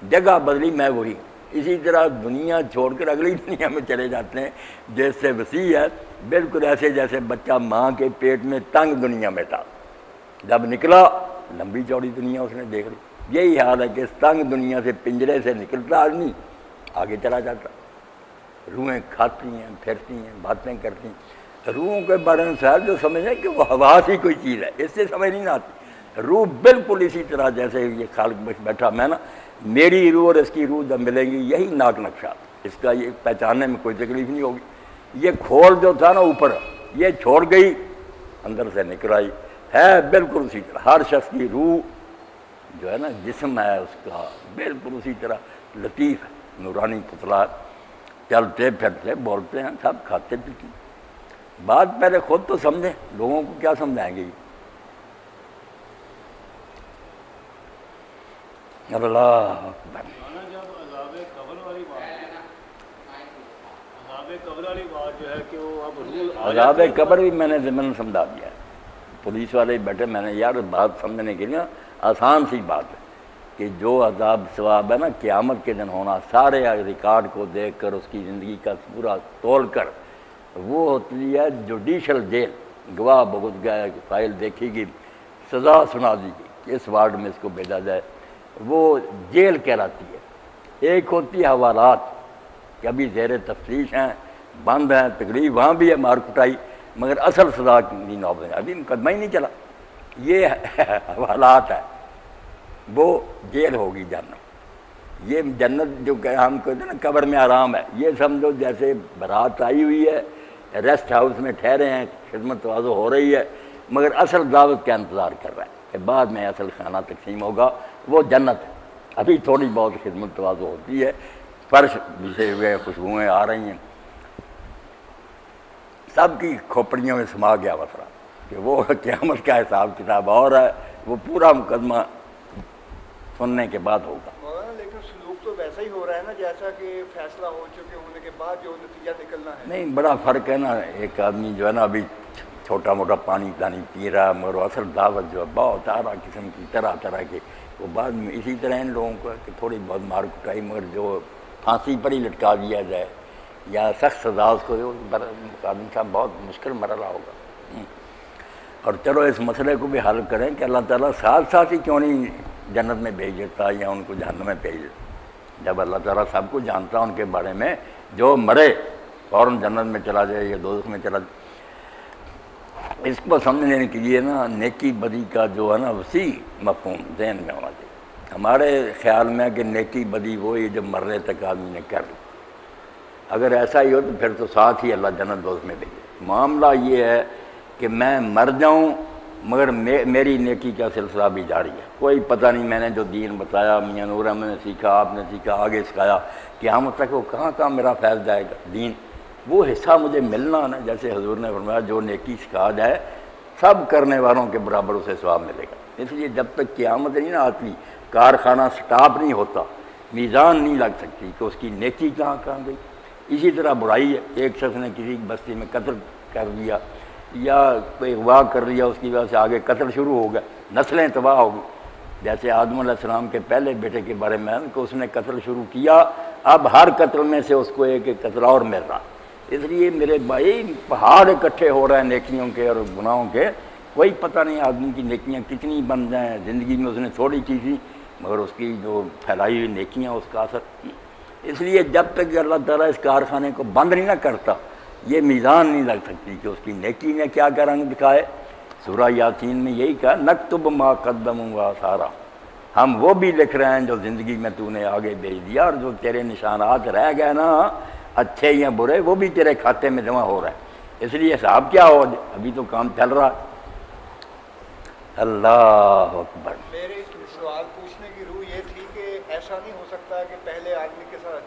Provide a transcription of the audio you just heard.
جگہ بدلی میں وہی ہوں۔ اسی طرح دنیا چھوڑ کر اگلی دنیا میں چلے جاتے ہیں، جس سے وسیع ہے، بالکل ایسے جیسے بچہ ماں کے پیٹ میں تنگ دنیا میں تھا، جب نکلا لمبی چوڑی دنیا اس نے دیکھ لی۔ یہی حال ہے کہ اس تنگ دنیا سے، پنجرے سے نکلتا آدمی آگے چلا جاتا، روحیں کھاتی ہیں، پھرتی ہیں، باتیں کرتی ہیں۔ روحوں کے بارے میں صاحب جو سمجھیں کہ وہ حواس ہی کوئی چیز ہے، اس سے سمجھ نہیں آتی۔ روح بالکل اسی طرح جیسے یہ خالق بیٹھا میں نا، میری روح اور اس کی روح جب ملیں گی یہی ناک نقشہ، اس کا یہ پہچاننے میں کوئی تکلیف نہیں ہوگی۔ یہ کھول جو تھا نا اوپر، یہ چھوڑ گئی، اندر سے نکل آئی، ہے بالکل اسی طرح۔ ہر شخص کی روح جو ہے نا، جسم ہے اس کا بالکل اسی طرح لطیف ہے، نورانی پتلا، چلتے پھرتے بولتے ہیں، سب کھاتے پیتے ہیں۔ بات پہلے خود تو سمجھیں، لوگوں کو کیا سمجھائیں گے؟ اللہ اکبر۔ جب عذاب قبر والی بات جو ہے کہ وہ اب روح عذاب قبر بھی میں نے ضمن سمجھا دیا ہے، پولیس والے بیٹھے، میں نے یار بات سمجھنے کے لیے آسان سی بات ہے کہ جو عذاب ثواب ہے نا قیامت کے دن ہونا، سارے ریکارڈ کو دیکھ کر اس کی زندگی کا پورا تول کر، وہ ہوتی ہے جوڈیشل جیل۔ گواہ بھگت گیا، فائل دیکھی گی، سزا سنا دی گئی کہ اس وارڈ میں اس کو بھیجا جائے، وہ جیل کہلاتی ہے۔ ایک ہوتی ہے حوالات کہ ابھی زیر تفتیش ہیں، بند ہیں، تکلیف وہاں بھی ہے، مار کٹائی، مگر اصل سزا کی نوبت ہے، ابھی مقدمہ ہی نہیں چلا۔ یہ حوالات ہے، وہ جیل ہوگی جنت۔ یہ جنت جو کہ ہم کہتے ہیں نا قبر میں آرام ہے، یہ سمجھو جیسے بارات آئی ہوئی ہے، ریسٹ ہاؤس میں ٹھہرے ہیں، خدمت توازو ہو رہی ہے، مگر اصل دعوت کا انتظار کر رہا ہے کہ بعد میں اصل کھانا تقسیم ہوگا، وہ جنت ہے۔ ابھی تھوڑی بہت خدمت توازو ہوتی ہے، فرش بچھے ہوئے، خوشبوئیں آ رہی ہیں، سب کی کھوپڑیوں میں سما گیا مسئلہ کہ وہ قیامت کا حساب کتاب اور ہے، وہ پورا مقدمہ سننے کے بعد ہوگا۔ مولانا لیکن سلوک تو ویسا ہی ہو رہا ہے نا جیسا کہ فیصلہ ہو چکے ہونے کے بعد جو نتیجہ نکلنا ہے۔ نہیں، بڑا فرق ہے نا، ایک آدمی جو ہے نا ابھی چھوٹا موٹا پانی پی رہا، مگر اصل دعوت جو ہے بہت اعلیٰ قسم کی، طرح طرح کے، وہ بعد میں اسی طرح ان لوگوں کو کہ تھوڑی بہت مار کٹائی، مگر جو پھانسی پر ہی لٹکا دیا جائے یا سخت سزا اس کو، آدمی صاحب بہت مشکل مرحلہ ہوگا۔ اور چلو اس مسئلے کو بھی حل کریں کہ اللہ تعالیٰ ساتھ ساتھ ہی کیوں نہیں جنت میں بھیج دیتا یا ان کو جہنم میں بھیج دیتا؟ جب اللہ تعالیٰ سب کو جانتا ان کے بارے میں، جو مرے فوراً جنت میں چلا جائے یا دوزخ میں چلا جائے۔ اس کو سمجھنے کے لیے نا نیکی بدی کا جو ہے نا وسیع مفہوم ذہن میں ہونا چاہیے۔ ہمارے خیال میں ہے کہ نیکی بدی وہی جب مرنے تک آدمی نے کر لی، اگر ایسا ہی ہو تو پھر تو ساتھ ہی اللہ جنت دوزخ میں بھیجے۔ معاملہ یہ ہے کہ میں مر جاؤں مگر میری نیکی کا سلسلہ بھی جاری ہے، کوئی پتہ نہیں میں نے جو دین بتایا، میاں نور احمد نے سیکھا، آپ نے سیکھا، آگے سکھایا، قیامت تک وہ کہاں کہاں میرا فیض جائے گا دین، وہ حصہ مجھے ملنا نا، جیسے حضور نے فرمایا جو نیکی سکھا جائے سب کرنے والوں کے برابر اسے ثواب ملے گا۔ اس لیے جب تک قیامت نہیں نہ آتی، کارخانہ سٹاپ نہیں ہوتا، میزان نہیں لگ سکتی کہ اس کی نیکی کہاں کہاں گئی۔ اسی طرح برائی ہے، ایک شخص نے کسی بستی میں قتل کر دیا یا کوئی اغوا کر لیا، اس کی وجہ سے آگے قتل شروع ہو گیا، نسلیں تباہ ہو گئی۔ جیسے آدم علیہ السلام کے پہلے بیٹے کے بارے میں کہ اس نے قتل شروع کیا، اب ہر قتل میں سے اس کو ایک ایک قتل اور مل رہا۔ اس لیے میرے بھائی پہاڑ اکٹھے ہو رہے ہیں نیکیوں کے اور گناہوں کے، کوئی پتہ نہیں آدمی کی نیکیاں کتنی بن جائیں، زندگی میں اس نے تھوڑی کی تھی مگر اس کی جو پھیلائی ہوئی نیکیاں اس کا اثر۔ اس لیے جب تک کہ اللہ تعالیٰ اس کارخانے کو بند نہیں نہ کرتا، یہ میزان نہیں لگ سکتی کہ اس کی نیکی نے کیا کیا رنگ دکھائے۔ سورہ یاسین میں یہی کہا، نکتب ما قدموا وآثارا، ہم وہ بھی لکھ رہے ہیں جو زندگی میں تو نے آگے بھیج دیا، اور جو تیرے نشانات رہ گئے نا اچھے یا برے، وہ بھی تیرے کھاتے میں جمع ہو رہا ہے۔ اس لیے حساب کیا ہو، ابھی تو کام چل رہا۔ اللہ اکبر۔ میرے سوال پوچھنے کی روح یہ تھی کہ ایسا نہیں ہو سکتا کہ پہلے آدمی کے ساتھ اچھا